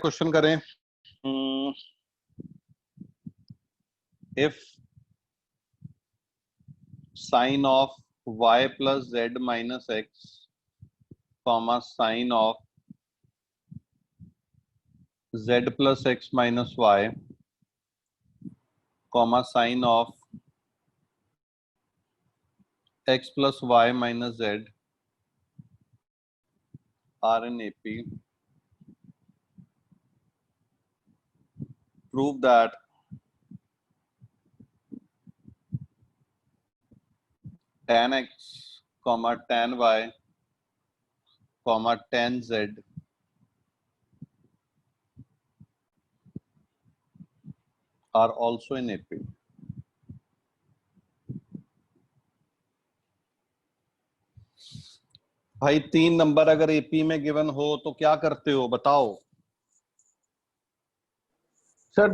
Question करें। If sine of y plus z minus x comma sine of z plus x minus y comma sine of x plus y minus z are in AP, prove that tan x comma tan y comma tan z are also in AP. भाई 3 number अगर AP में given हो तो क्या करते हो बताओ। Sir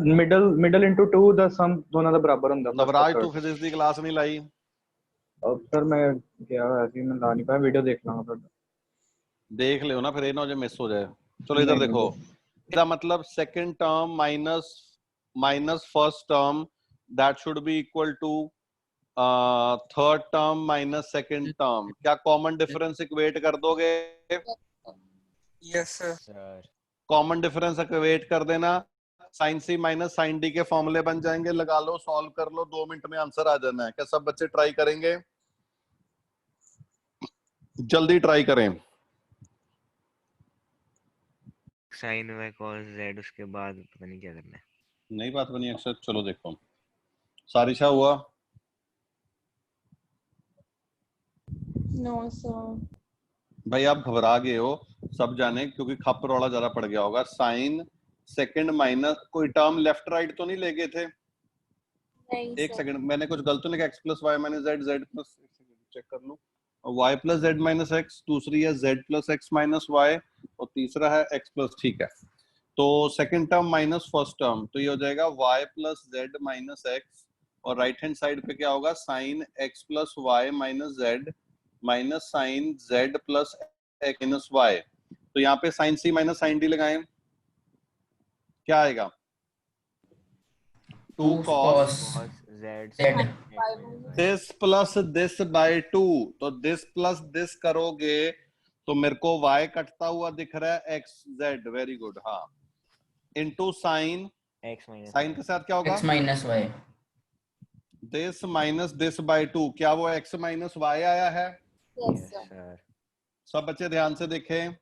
middle into 2 the सम दोनों ਦਾ बराबर ਹੁੰਦਾ। नवराज तू फिजिक्स ਦੀ क्लास नहीं लाई? अब सर मैं क्या ऐसे मैं ला नहीं पाया, वीडियो देख लूंगा। देख ले ना, फिर ये ना जो मिस हो जाए। चलो इधर देखो, इसका मतलब second term minus first term that should be equal to third term minus second term. क्या कॉमन डिफरेंस इक्वेट कर दोगे? Yes sir. Common difference equate कर देना, sine C minus sine D के फॉर्मूले बन जाएंगे। लगा लो, सॉल्व कर लो, 2 मिनट में आंसर आ जाना है। क्या सब बच्चे ट्राई करेंगे? जल्दी ट्राई करें। साइन y cos z, उसके बाद पता नहीं क्या करना है। नई बात बनी अक्षर। चलो देखो, सारिशा हुआ? No sir. भाई आप घबरा गए हो सब जाने, क्योंकि खप रोड़ा ज्यादा पड़ गया होगा। साइन सेकंड माइनस कोई टर्म लेफ्ट राइट तो नहीं ले गए थे? नहीं एक सर। सेकंड, मैंने कुछ गलत तो नहीं कहा? x plus y minus z, z plus check कर लो, y plus z minus x, दूसरी है z plus x minus y, और तीसरा है x प्लस। ठीक है, तो second term minus first term, तो ये हो जाएगा y plus z minus x, और राइट हैंड साइड पे क्या होगा? Sine x plus y minus z minus sine z plus x minus y. तो यहाँ पे sign C minus sine D लगाएं, क्या आएगा? 2 cos z this plus this by 2, तो दिस प्लस दिस करोगे तो मेरे को y कटता हुआ दिख रहा है x z। Very good. हाँ, into sine x minus sine के साथ क्या होगा? x minus Y. This minus this by 2, क्या वो x माइनस वाई आया है? Yes sir. सर। सब बच्चे ध्यान से देखें।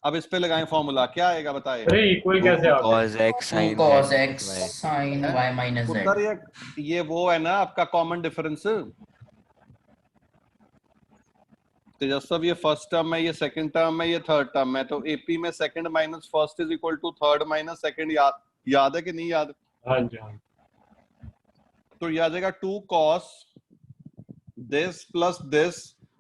अब इस पे लगाएं फॉर्मूला, क्या आएगा बताए? अरे इक्वल कैसे आ गया? cos x 2 sin cos z x sin y minus z। उत्तर ये वो है ना आपका कॉमन डिफरेंस। तेजस्व, ये फर्स्ट टर्म है, ये सेकंड टर्म है, ये थर्ड टर्म है। तो एपी में second minus first is equal to third minus second. याद है कि नहीं याद? हाँ जी हाँ। तो ये आ जाएगा 2 cos this plus this,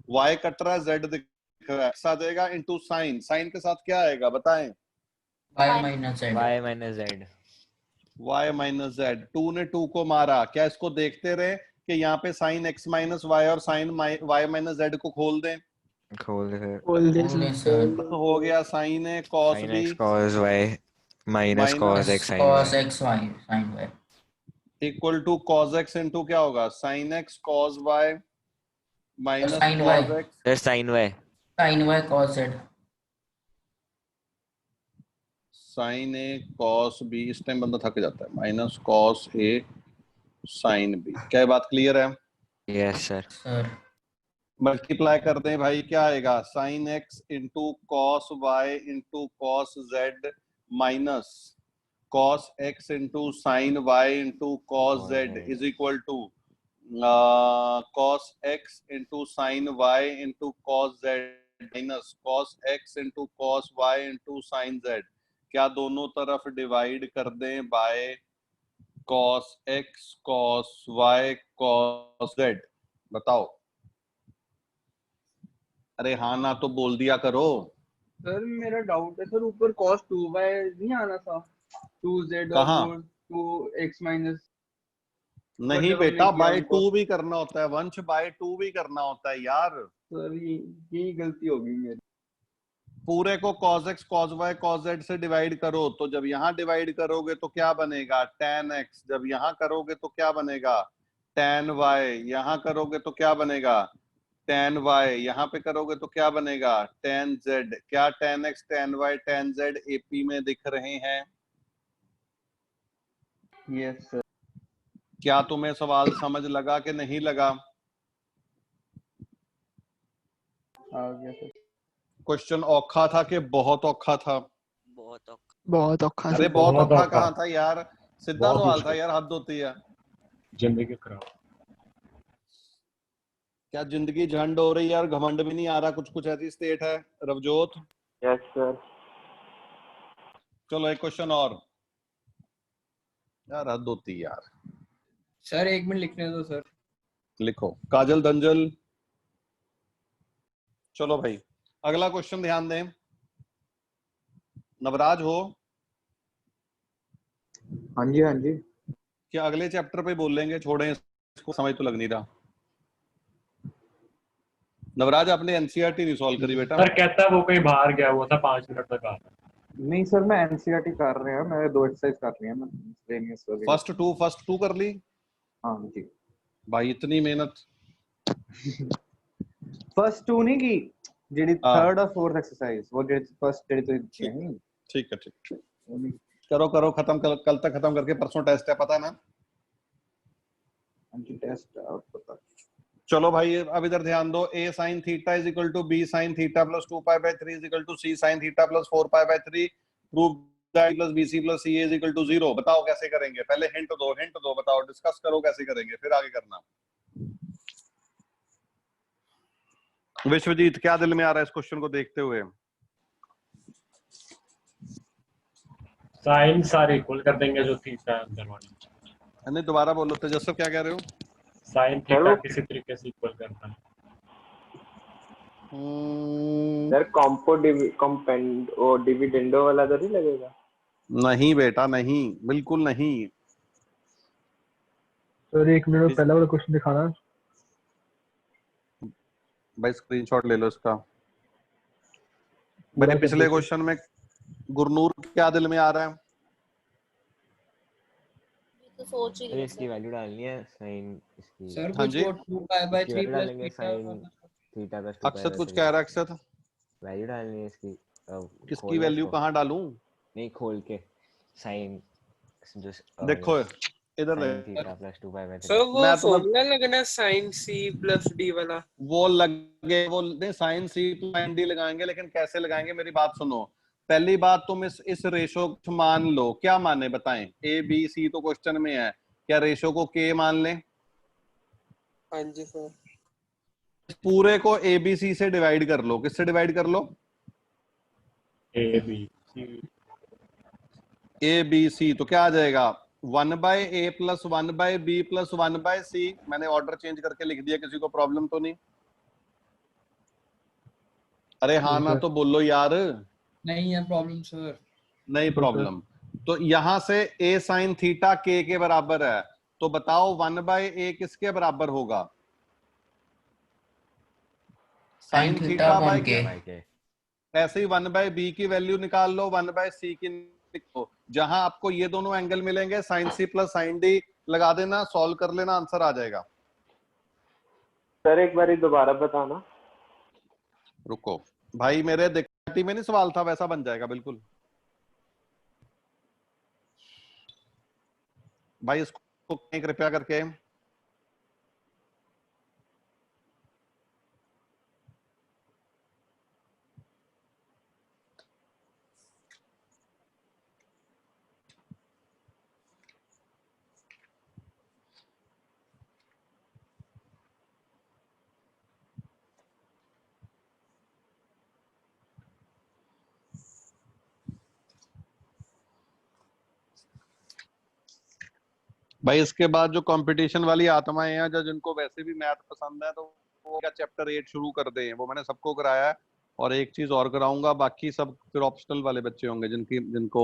y cut रहा है, z दिख रहा है, x आ जाएगा इनटू साइन। साइन के साथ क्या आएगा बताएं? y minus z। y minus z। y minus z। 2 ने 2 को मारा। क्या इसको देखते रहे कि यहाँ पे साइन x माइनस वाई और साइन y माइनस z को खोल दें? खोल दे सर। खोल दे सर। तो हो गया sine a cos sin b x cos y minus cos x sin cos y x y sin y equal to cos x into क्या होगा? Sine x cos y minus sin y cos x sir sin y sin y cos z। Sine a cos b। इस time बंदा थक जाता है। Minus cos a sine b। क्या ये बात क्लियर है? Yes sir. सर मल्टीप्लाई कर दें भाई, क्या आएगा? Sine x into cos y into cos z minus cos x into sine y into cos z is equal to cos x into sine y into cos z minus cos x into cos y into sine z. क्या दोनों तरफ divide कर दें by cos x कॉस y कॉस z? बताओ। अरे हाँ ना तो बोल दिया करो। सर मेरा डाउट है सर, ऊपर cos 2y नहीं आना था? 2z और कहाँ? वो 2x माइनस। नहीं जब हमने बेटा, किया बाय उनको। 2 भी करना होता है वंश, बाय 2 भी करना होता है यार। सर यही गलती होगी मेरी। पूरे को cos x cos y cos z से डिवाइड करो, तो जब यहाँ डिवाइड करोगे तो क्या बनेगा tan x, जब यहाँ करोगे तो क्या बनेगा tan y, यहाँ करोगे तो क्या बनेगा tan y, यहाँ पे करोगे तो क्या बनेगा tan z। क्या tan x tan y tan z AP में दिख रहे हैं? Yes sir. क्या तुम्हें सवाल समझ लगा कि नहीं लगा? आ गया सर। क्वेश्चन औखा था कि बहुत औखा था? बहुत औखा अरे था। बहुत बहुत औखा औखा। कहाँ था यार, सीधा बहुत सवाल था मुश्किल। यार, हद होती है। जिंदगी खराब। क्या जिंदगी झंड हो रही है यार, घमंड भी नहीं आ रहा, कुछ कुछ ऐसी स्टेट है रवजोत। Yes sir. चलो एक क्वेश्चन और यार, हद होती है यार। सर 1 मिनट लिखने दो सर। लिखो काजल दंजल। चलो भाई अगला क्वेश्चन ध्यान दें। नवराज हो हाँ जी हाँ जी। क्या अगले चैप्टर पे बोल लेंगे, छोड़ें इसको, समझ तो लग नहीं रहा। नवराज आपने एनसीईआरटी नहीं सॉल्व करी बेटा? सर कहता वो कहीं बाहर गया हुआ था, 5 मिनट तक आ। नहीं सर, मैं एनसीईआरटी कर रहे हैं, मैंने 2 एक्सरसाइज कर रही हैं मैं miscellaneous वगैरह। फर्स्ट टू कर ली हाँ जी। भाई, इतनी मेहनत। फर्स्ट 2 नहीं की, जेडी हाँ। थर्ड और फोर्थ एक्सरसाइज, वो जेडी फर्स्ट जेडी तो नहीं ठीक है ठीक, वो नहीं। करो करो खत्म, कल तक खत्म करके परसों टेस्ट है, पता है ना? एंटी टेस्ट आउट पता। चलो भाई अब इधर ध्यान दो। a sin theta is equal to b sin theta plus 2π/3 is equal to c sin theta plus 4π/3। Prove that plus bc plus ca is equal to 0। बताओ कैसे करेंगे? पहले हिंट दो, बताओ, डिस्कस करो कैसे करेंगे, फिर आगे करना। विश्वजीत क्या दिल में आ रहा है इस क्वेश्चन को देखते हुए? साइन सारे इक्वल कर देंगे जो थीटा है अंदर वाली। नहीं दोबारा बोलो तेजस्व, क्या कह रहे हो? साइन थीटा किसी तरीके से इक्वल करता है। सर कॉम्पेंड और डिविडेंडो वाला तो नहीं लगेगा? नहीं बेटा नहीं, बिल्कुल नहीं। सर 1 मिनट पहला वाला क्वेश्चन दिखाना। भाई स्क्रीनशॉट ले लो इसका। मेरे पिछले क्वेश्चन में गुरनूर क्या दिल में आ रहा है? तो सोच ही तो रही इसकी वैल्यू डालनी है साइन इसकी। सर हाँ कुछ जी। 2π/3 डालेंगे साइन थीटा प्लस 2π/3। अक्षत कुछ कह रहा है। अक्षत वैल्यू डालनी है इसकी। किसकी वैल्यू कहाँ डालूं? नहीं खोल के साइन जो देखो इधर साइन देख, थीटा प्लस 2π/3। सर वो मैं तुम्हें फॉर्मूला लगना साइन सी प्लस डी वाला। वो लगे, वो नहीं, साइन सी साइन डी लगाएंगे, लेकिन कैसे लगाएंगे मेरी बात सुनो। पहली बात तुम इस रेशो को मान लो, क्या माने बताएं? ए बी सी तो क्वेश्चन में है, क्या रेशो को के मान लें? हाँ जी सर। पूरे को ए बी सी से डिवाइड कर लो। किससे डिवाइड कर लो? A B C. तो क्या आ जाएगा 1/a plus 1/b plus 1/c। मैंने ऑर्डर चेंज करके लिख दिया, किसी को प्रॉब्लम तो नहीं? अरे हाँ ना तो बोलो यार। नहीं है प्रॉब्लम सर। नहीं प्रॉब्लम। तो यहां से a sin थीटा k के बराबर है, तो बताओ 1/a किसके बराबर होगा? Sin sin theta theta upon by k। k। ऐसे ही 1/b की वैल्यू निकाल लो, 1/c की निकालो। जहां आपको ये दोनों एंगल मिलेंगे sin c plus sin d लगा देना, सॉल्व कर लेना, आंसर आ जाएगा। सर एक बार दोबारा बताना। रुको भाई, मेरे दिक्कत में नहीं सवाल था, वैसा बन जाएगा बिल्कुल। भाई इसको कृपया करके भाई इसके बाद जो कंपटीशन वाली आत्माएं हैं, जो जिनको वैसे भी मैथ पसंद है, तो वो क्या चैप्टर 8 शुरू कर दें। वो मैंने सबको कराया है, और एक चीज और कराऊंगा, बाकी सब फिर ऑप्शनल वाले बच्चे होंगे जिनको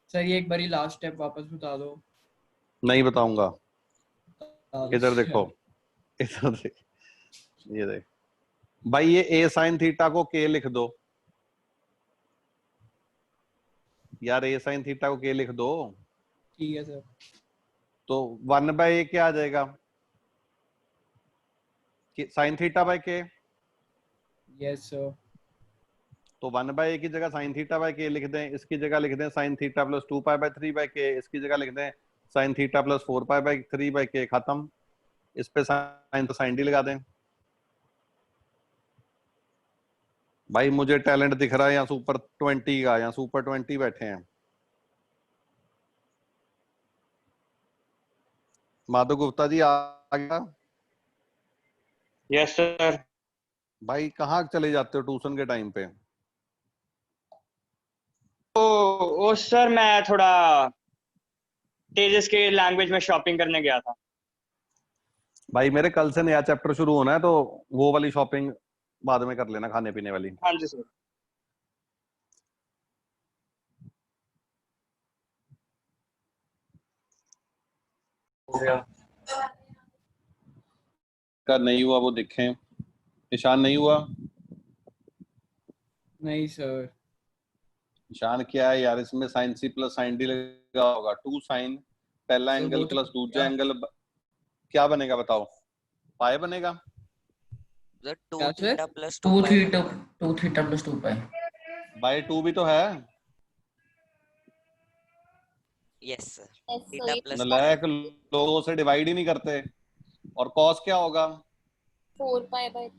सर ये एक बारी लास्ट स्टेप वापस बता दो। नहीं बताऊंगा। बता दो। इधर देखो, इधर देख, ये देख, भाई ये a sin थीटा को k लिख दो यार, a sin थीटा को k लिख दो। ठीक है सर। तो 1/a क्या आ जाएगा? sin theta by k। Yes sir. तो 1/a की जगह sin थीटा बाय k लिख दें, इसकी जगह लिख दें sin थीटा प्लस 2π/3/k, इसकी जगह लिख दें sin थीटा प्लस 4π/3/k। खत्म। इस पे sin तो sin d लगा दें। भाई मुझे टैलेंट दिख रहा है यहाँ सुपर 20 का, यहाँ सुपर 20 बैठे हैं। माधव गुप्ता जी आ गया? Yes sir. भाई कहाँ चले जाते हो ट्यूशन के टाइम पे? ओ सर, मैं थोड़ा तेजस के लैंग्वेज में शॉपिंग करने गया था। भाई मेरे कल से नया चैप्टर शुरू होना है, तो वो वाली शॉपिंग बाद में कर लेना, खाने पीने वाली। हाँ जी सर। हो गया। का नहीं हुआ वो देखें। निशान नहीं हुआ? नहीं सर। निशान क्या है यार इसमें? sin c plus sin d लगा होगा। 2 sin पहला सर, एंगल वो तो प्लस दूसरा एंगल क्या बनेगा बताओ? पाई बनेगा। सर 2 क्या sir? Theta plus 2 2 theta 2 theta plus 2 pi. By 2 भी तो है। Yes sir, Yes, theta so plus नलायक लोगों से डिवाइड ही नहीं करते। और cos क्या होगा? 4π/3.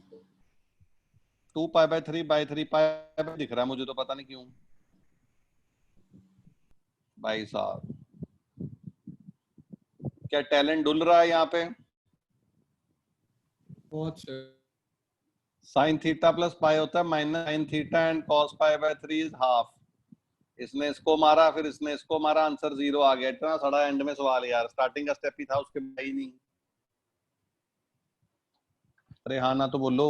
2π/3/3 पाई दिख रहा है मुझे, तो पता नहीं क्यों। भाई साहब क्या टैलेंट डुल रहा है यहाँ पे। बहुत sir. sin theta plus pi होता है minus sin theta and cos π/3 is half. इसने इसको मारा, फिर इसने इसको मारा, आंसर 0 आ गया। इतना सड़ा एंड में सवाल यार, स्टार्टिंग का स्टेप ही था, उसके बाद ही नहीं। अरे हाँ ना तो बोलो।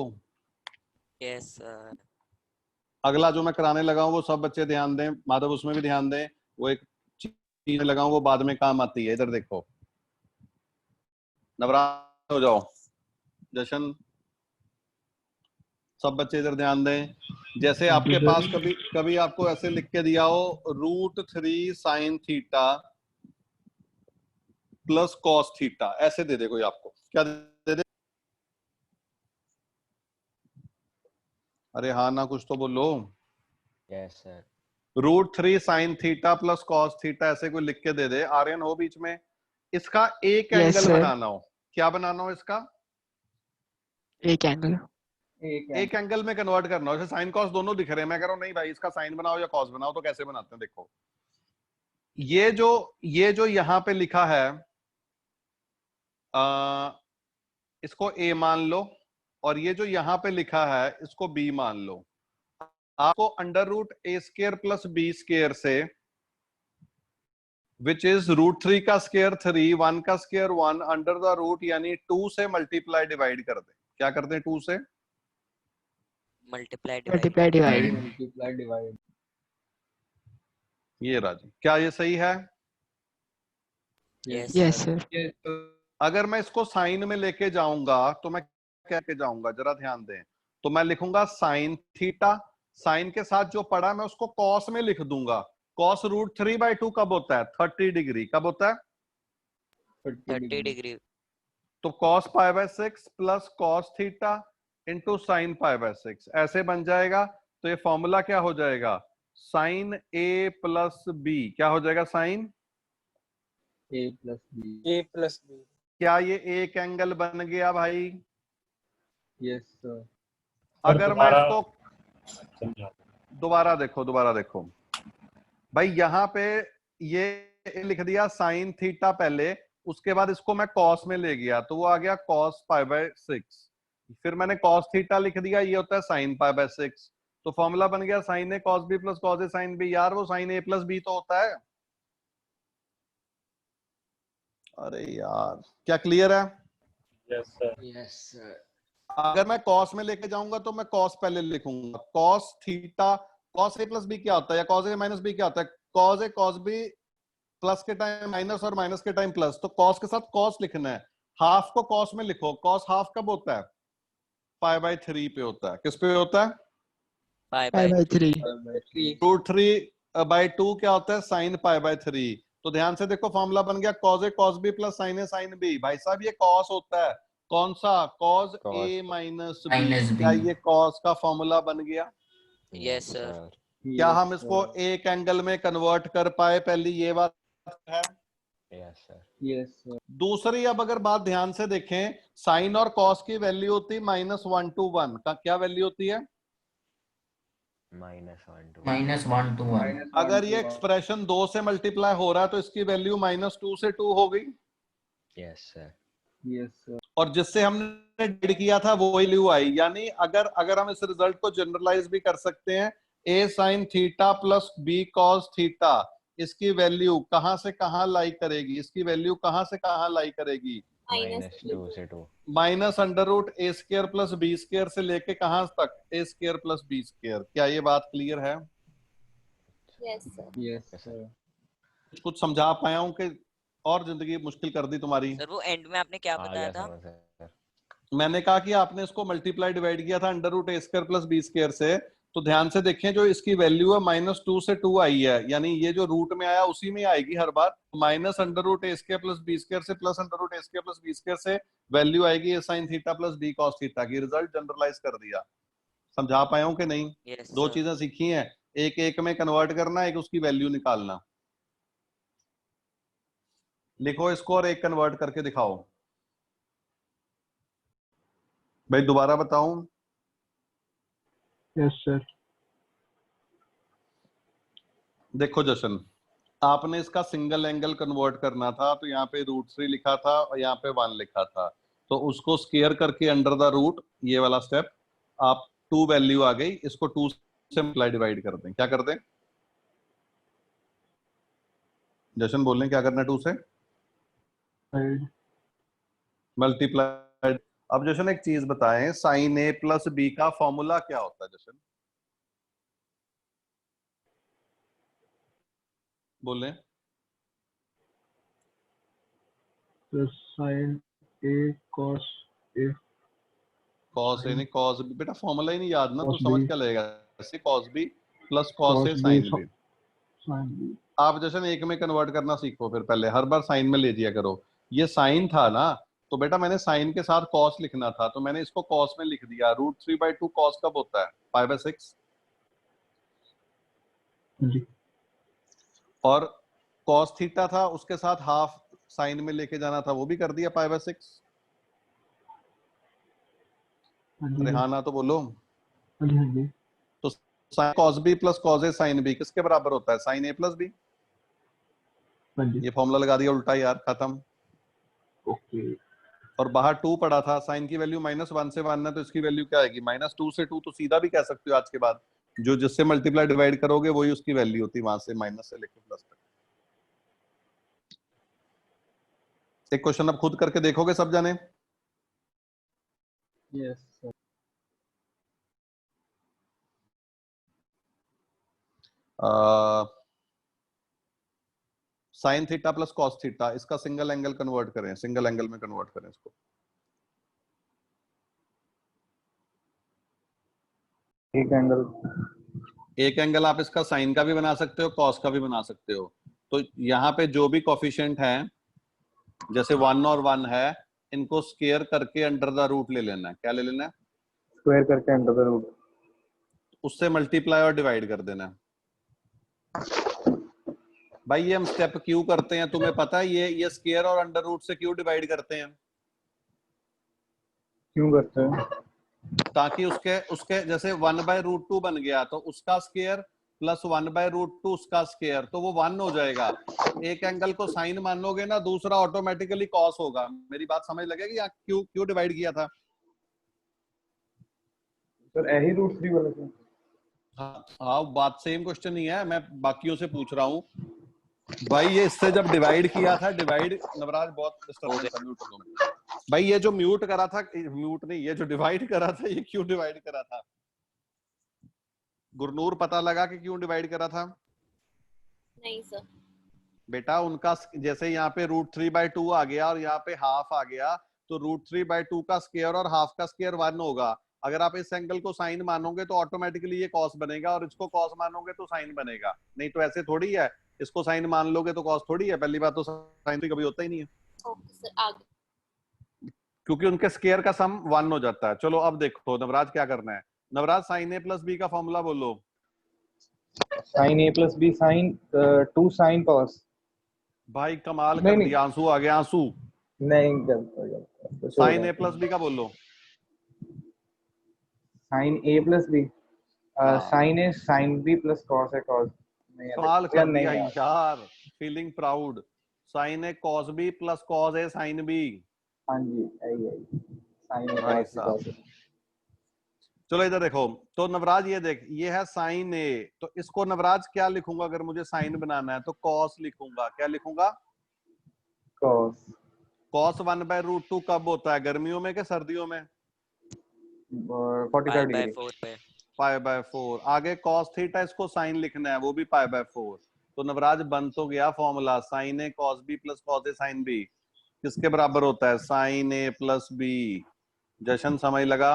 Yes sir. अगला जो मैं कराने लगा हूँ वो सब बच्चे ध्यान दें, माधव उसमें भी ध्यान दें। वो एक चीज लगा हूँ वो बाद में काम आती है। इधर देखो, नवरात हो जाओ। जशन, सब बच्चे इधर ध्यान दें। जैसे आपके पास कभी कभी आपको ऐसे लिख के दिया हो √3 sin theta plus cos theta, ऐसे दे दे कोई आपको, क्या दे दे? अरे हाँ ना कुछ तो बोलो। Yes sir. √3 sin theta plus cos theta ऐसे कोई लिख के दे दे। आर्यन हो बीच में। इसका एक Yes, एंगल sir. बनाना हो, क्या बनाना हो इसका? एक एंगल। एक एंगल में कन्वर्ट करना हो। जैसे साइन कॉस दोनों दिख रहे हैं, मैं कह रहा हूं नहीं भाई इसका साइन बनाओ या कॉस बनाओ, तो कैसे बनाते हैं देखो। ये जो यहां पे लिखा है इसको a मान लो, और ये जो यहां पे लिखा है इसको b मान लो। आपको √a² प्लस b² से, विच इज √3 का स्क्वायर 3, 1 का स्क्वायर 1, अंडर द रूट यानी 2 से मल्टीप्लाई डिवाइड कर दे। क्या करते हैं 2 से? Multiply divide. ये राजी, क्या ये सही है? Yes sir. अगर मैं इसको साइन में लेके जाऊंगा तो मैं क्या के जाऊंगा, जरा ध्यान दें। तो मैं लिखूंगा साइन थीटा, साइन के साथ जो पड़ा मैं उसको कॉस में लिख दूंगा। कॉस √3/2 कब होता है? 30 डिग्री। कब होता है? 30 डिग्री। तो cos π/6 plus cos theta into sine π/6 ऐसे बन जाएगा। तो ये फॉर्मूला क्या हो जाएगा? Sine a plus b। क्या हो जाएगा? Sine a plus B. क्या ये एक एंगल बन गया भाई? Yes sir. अगर मैं इसको समझा। दोबारा देखो भाई, यहाँ पे ये लिख दिया साइन थीटा पहले, उसके बाद इसको मैं कॉस में ले गया तो वो आ गया cos π/6। फिर मैंने cos थीटा लिख दिया, ये होता है साइन π/6। तो फॉर्मूला बन गया sine A cos b plus cos a sin b। यार वो साइन a प्लस b तो होता है। अरे यार क्या क्लियर है? Yes sir. अगर मैं cos में लेके जाऊंगा तो मैं cos पहले लिखूंगा। cos theta, cos a plus b क्या होता है, या cos a माइनस b क्या होता है? cos a cos b plus के टाइम माइनस और माइनस के टाइम प्लस, तो cos के साथ cos लिखना है। हाफ को cos में लिखो। cos हाफ कब होता है? पाई बाय 3 पे होता है। किस पे होता है? Pi by 3। रूट 3 बाय 2 क्या होता है? Sine pi by 3। तो ध्यान से देखो, फॉर्मूला बन गया cos a cos b plus sin a sin b। भाई साहब ये cos होता है, कौन सा? cos a minus minus b। b। क्या ये cos का फॉर्मूला बन गया? Yes sir. क्या हम इसको एक एंगल में कन्वर्ट कर पाए? पहली ये बात है। Yes sir. Yes sir. दूसरी, अब अगर बात ध्यान से देखें, साइन और कॉस की वैल्यू होती है -1 to 1 का। क्या वैल्यू होती है? -1 to 1। अगर ये एक्सप्रेशन 2 से मल्टीप्लाई हो रहा है तो इसकी वैल्यू -2 से 2 हो गई। Yes sir. Yes sir. और जिससे हमने डिवाइड किया था वो वैल्यू आई। यानी अगर हम इस रिजल्ट को जनरलाइज भी कर सकते हैं, a sin theta plus b cos theta, इसकी वैल्यू कहां से कहां लाई करेगी? इसकी वैल्यू कहां से कहां लाई करेगी? -2 से 2। Minus under root A square plus B square से लेके कहां तक? ए स्क्वायर प्लस बी स्क्वायर। क्या ये बात क्लियर है? Yes sir. Yes sir. कुछ समझा पाया हूं कि और जिंदगी मुश्किल कर दी तुम्हारी? सर वो एंड में आपने क्या बताया था? मैंने कहा कि आपने इसको मल्टीप्लाई डिवाइड किया था under root A square plus B square से। तो ध्यान से देखें, जो इसकी वैल्यू है -2 से 2 आई है, यानी ये जो रूट में आया उसी में आएगी हर बार। Minus under root A square plus B square से plus under root A square plus B square से वैल्यू आएगी A sine theta plus B cos theta की। रिजल्ट जनरलाइज कर दिया। समझा पाया हूं कि नहीं? यस दो सर। चीजें सीखी हैं, एक एक में कन्वर्ट करना, एक उसकी वैल्यू निकालना। लिखो इसको और एक कन्वर्ट करके दिखाओ। भाई दोबारा बताऊं? Yes sir. देखो जशन, आपने इसका सिंगल एंगल कन्वर्ट करना था, तो यहाँ पे √3 लिखा था और यहाँ पे 1 लिखा था। तो उसको स्क्वायर करके अंडर द रूट, ये वाला स्टेप, आप 2 वैल्यू आ गई, इसको 2 से मल्टीप्लाई डिवाइड कर दें। क्या कर दें जशन? बोलें क्या करना है? 2 से मल्टीप्लाई। अब जशन एक चीज बताएं, साइन a प्लस b का फॉर्मूला क्या होता है जशन? बोलें। Sign A cos A. Cos A नहीं, कॉस बी। बेटा फॉर्मूला ही नहीं याद ना, तो Cos समझ B क्या लगेगा? ऐसे cos B plus cos A Cos B sine B. Sine B. आप जैसे एक में कन्वर्ट करना सीखो, फिर पहले हर बार साइन में ले दिया करो। ये साइन था ना, तो बेटा मैंने साइन के साथ कॉस लिखना था, तो मैंने इसको कॉस में लिख दिया। √3/2 कॉस कब होता है? π/6। और कॉस थीटा था, उसके साथ हाफ साइन में लेके जाना था, वो भी कर दिया π/6। रेहाना तो बोलो। तो sine cos B plus cos A sine B किसके बराबर होता है? Sine A plus B. ये फॉर्मूला लगा दिया उल्टा यार, खत्म। ओके। और बाहर 2 पड़ा था, साइन की वैल्यू -1 से 1 है, तो इसकी वैल्यू क्या आएगी? -2 से 2। तो सीधा भी कह सकते हो आज के बाद, जो जिससे मल्टीप्लाई डिवाइड करोगे वही उसकी वैल्यू होती है, वहां से माइनस से लेकर प्लस तक। एक क्वेश्चन अब खुद करके देखोगे सब जाने? Yes sir. Sign theta plus cos theta, इसका सिंगल एंगल कन्वर्ट करें, सिंगल एंगल में कन्वर्ट करें इसको। एक एंगल आप इसका साइन का भी बना सकते हो, कॉस का भी बना सकते हो। तो यहाँ पे जो भी कोफिशिएंट है, जैसे 1 और 1 है, इनको स्क्वायर करके अंडर द रूट ले लेना है। क्या ले लेना है? स्क्वायर करके अंडर द रूट। उससे मल्टीप्लाई और डिवाइड कर देना है। भाई ये हम स्टेप क्यों करते हैं तुम्हें पता है? ये स्क्वायर और अंडर रूट से क्यों डिवाइड करते हैं? क्यों करते हैं? ताकि उसके जैसे 1/√2 बन गया, तो उसका स्क्वायर प्लस 1/√2 उसका स्क्वायर, तो वो 1 हो जाएगा। एक एंगल को साइन मानोगे ना, दूसरा ऑटोमेटिकली कॉस होगा। मेरी बात समझ लगेगी? या क्यों डिवाइड किया था? सर यही √3 वाला था। हाँ, बात सेम क्वेश्चन नहीं है, मैं बाकियों से पूछ रहा हूँ। भाई ये इससे जब डिवाइड किया था, डिवाइड नवराज बहुत डिस्टर्बेंस है, म्यूट कर दो। भाई ये जो म्यूट करा था, म्यूट नहीं, ये जो डिवाइड करा था, ये क्यों डिवाइड करा था? गुरनूर पता लगा कि क्यों डिवाइड करा था? नहीं सर। बेटा उनका जैसे यहाँ पे √3/2 आ गया और यहाँ पे हाफ आ गया, तो √3/2 का स्क्वायर और हाफ का स्क्वायर 1 होगा। अगर आप इस एंगल को साइन मानोगे तो ऑटोमेटिकली ये कॉस बनेगा, और इसको कॉस मानोगे तो साइन बनेगा। नहीं तो ऐसे थोड़ी है, इसको साइन मान लोगे तो कॉस थोड़ी है। पहली बात तो साइन तो कभी होता ही नहीं है, ओके सर, आगे। क्योंकि उनके स्केयर का सम 1 हो जाता है। चलो अब देखो नवराज क्या करना है। Navraj sine A plus B का फॉर्मूला बोलो। Sine A plus B sine 2 sine cos. भाई कमाल नहीं, कर नहीं। दिया, आंसू आ गया, आंसू। नहीं, गलत साइन ए प्लस बी का बोलो। साइन ए प्लस बी हाँ। साइन ए साइन बी प्लस कॉस है कॉस। कमाल कर दिया यार, feeling proud. Sign A cos B plus cos A sine B. हाँ जी, आई साइन ए भाई कॉस साहब, बी। चलो इधर देखो। तो नवराज ये देख, ये है साइन ए, तो इसको नवराज क्या लिखूंगा अगर मुझे साइन बनाना है? तो कॉस लिखूंगा। क्या लिखूंगा? कॉस। कॉस 1/√2 कब होता है, गर्मियों में कि सर्दियों में? 45 डिग्री। π/4 पे। π/4। आगे कॉस थीटा, इसको साइन लिखना है, वो भी π/4। तो नवराज बन तो गया formula, sign A cos B plus cos A sine B किसके बराबर होता है? Sine A plus B. जशन समझ लगा?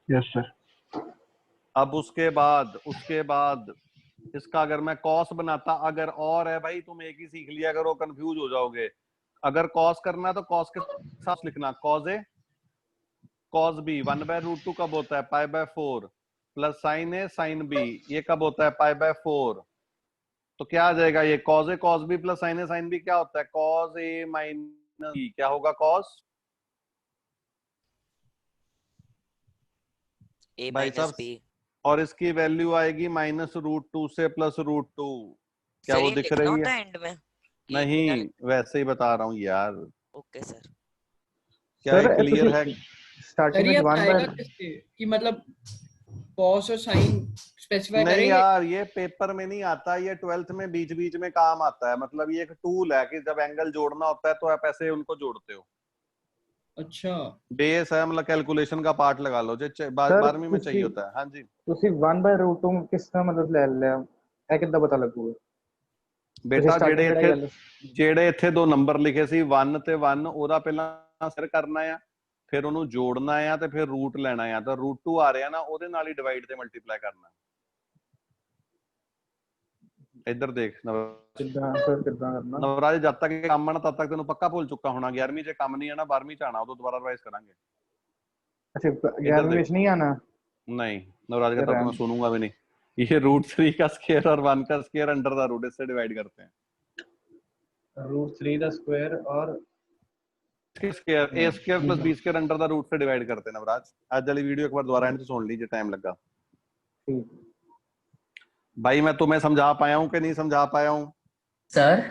Yes sir. अब उसके बाद इसका अगर मैं कॉस बनाता, अगर और है भाई, तुम एक ही सीख लिया करो, कंफ्यूज हो जाओगे। अगर कॉस करना है तो कॉस के साथ लिखना, कॉस ए कॉस बी 1/√2 कब होता है? π/4 प्लस साइन ए साइन बी, ये कब होता है? π/4। तो क्या आ जाएगा ये? Cos A cos B plus sign A sine B क्या होता है? Cos A minus B. क्या होगा? कॉस a भाई माइनस साहब, b। और इसकी वैल्यू आएगी -√2 से +√2। क्या सर वो ये दिख लिखना रही होता है? है एंड में? ये नहीं, बिना- वैसे ही बता रहा हूँ यार। Okay sir. क्या ये क्लियर है? स्टार्टिंग सर ये में 1 आएगा किससे कि मतलब कॉस और साइन स्पेसिफाई नहीं करेंगे? यार, ये पेपर में नहीं आता, ये 12th में बीच बीच में काम आता है। मतलब ये एक टूल है कि जब एंगल जोड़ना होता है तो आप ऐसे उनको जोड़ते हो। अच्छा, बेस है, मतलब कैलकुलेशन का पार्ट लगा लो, जो 12वीं में चाहिए होता है। हाँ जी ਤੁਸੀਂ 1/√2 ਕਿਸ ਦਾ ਮਤਲਬ ਲੈ ਲਿਆ? ਇਹ ਕਿੱਦਾਂ ਪਤਾ ਲੱਗੂਗਾ? बेटा, starting ਜਿਹੜੇ ਕਿਹੜਾ ਗੱਲ? ਜਿਹੜੇ ਇੱਥੇ ਦੋ ਨੰਬਰ ਲਿਖੇ ਸੀ 1 ਤੇ 1, ਉਹਦਾ ਪਹਿਲਾਂ ਸਿਰ ਕਰਨਾ ਆ, ਫਿਰ ਉਹਨੂੰ ਜੋੜਨਾ ਆ, ਤੇ ਫਿਰ ਰੂਟ ਲੈਣਾ ਆ। ਤਾਂ √2 ਆ ਰਿਹਾ ਨਾ, ਉਹਦੇ ਨਾਲ ਹੀ ਡਿਵਾਈਡ ਤੇ ਮਲਟੀਪਲਾਈ ਕਰਨਾ। ਇੱਧਰ ਦੇਖ ਕਿੱਦਾਂ ਸਰ, ਕਿੱਦਾਂ ਕਰਨਾ? ਨਵਰਾਜ, ਜਦ ਤੱਕ ਇਹ ਕੰਮ ਆਣਾ ਤਦ ਤੱਕ ਤੈਨੂੰ ਪੱਕਾ ਭੁੱਲ ਚੁੱਕਾ ਹੋਣਾ। 11ਵੀਂ 'ਚ ਕੰਮ ਨਹੀਂ ਆਣਾ, 12ਵੀਂ 'ਚ ਆਣਾ, ਉਦੋਂ ਦੁਬਾਰਾ ਰਿਵਾਈਜ਼ ਕਰਾਂਗੇ। अच्छा, 11वीं में नहीं आना? नहीं, नवराज का तो मैं सुनूंगा भी नहीं। ये √3 का स्क्वायर और 1 का स्क्वायर अंडर द रूट, इससे डिवाइड करते हैं। √3 का स्क्वायर और square a square plus b square under the root से डिवाइड करते हैं। नवराज, आज वाली वीडियो एक बार दोबारा एंड से सुन लीजिए, टाइम लगा। भाई मैं तुम्हें समझा पाया हूँ कि नहीं समझा पाया हूँ? सर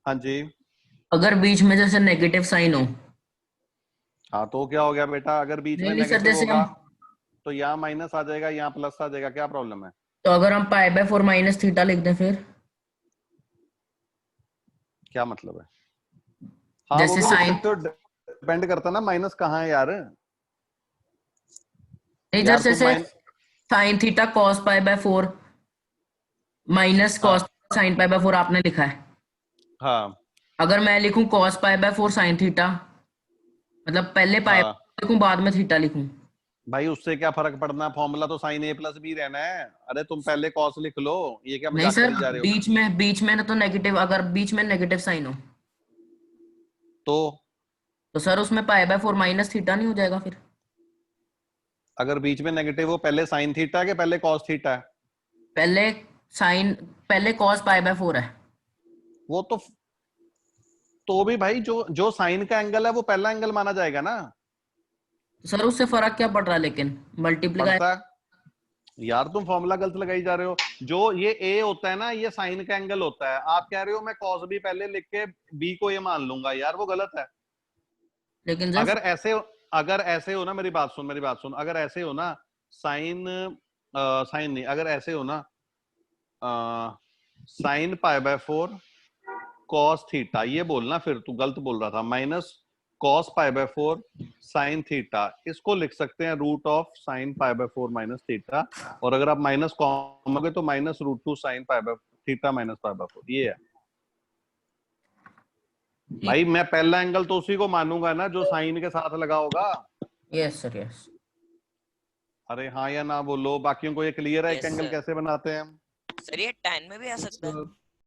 हाँ जी। अगर बीच में जैसे नेगेटिव साइन हो? हाँ तो क्या हो गया बेटा? अगर बीच में नहीं सर, नेगेटिव जैसे होगा हम तो यहाँ माइनस आ जाएगा, यहाँ प्लस आ जाएगा, क्या प्रॉब्लम है? तो अगर हम π/4 माइनस थीटा लिख दें फिर? क्या मतलब है? हाँ, जैसे साइन डिपेंड करता है ना, माइनस कहाँ है यार। नहीं यार सर, जैसे sine theta cos π/4 minus cos sine π/4 आपने लिखा है। हाँ, अगर मैं लिखूं कॉस π/4 साइन थीटा, मतलब पहले पाई लिखूं बाद में थीटा लिखूं? भाई उससे क्या फर्क पड़ना? फॉर्मूला तो साइन ए प्लस बी रहना है। अरे तुम पहले कॉस लिख लो, ये क्या नहीं मजाक सर, करी जा रहे हो? बीच में ना तो नेगेटिव, अगर बीच में नेगेटिव साइन हो तो सर उसमें π/4 माइनस थीटा नहीं हो जाएगा फिर? अगर बीच में नेगेटिव हो, पहले साइन थीटा के पहले कॉस थीटा है? पहले कॉस π/4 है। वो तो भी भाई जो साइन का एंगल है वो पहला एंगल माना जाएगा ना। सर उससे फर्क क्या पड़ रहा है लेकिन? मल्टीप्लाई यार, तुम फॉर्मूला गलत लगाई जा रहे हो। जो ये ए होता है ना, ये साइन का एंगल होता है। आप कह रहे हो मैं कॉस बी पहले लिख के बी को ये मान लूंगा, यार वो गलत है। लेकिन अगर ऐसे हो ना, मेरी बात सुन, अगर ऐसे हो ना, साइन नहीं, अगर ऐसे हो ना, साइन π/4 कॉस थीटा, ये बोलना, फिर तू गलत बोल रहा था, माइनस कॉस π/4 साइन थीटा, इसको लिख सकते हैं √साइन π/4 माइनस थीटा। और अगर आप माइनस कॉमोगे तो माइनस √2 साइन थीटा माइनस π/4, ये है। भाई मैं पहला एंगल तो उसी को मानूंगा ना जो साइन के साथ लगा होगा। Yes sir yes. अरे हाँ या ना बोलो, बाकियों को ये क्लियर है Yes, एक एंगल sir. कैसे बनाते हैं हम? सर ये tan में भी आ सकता है।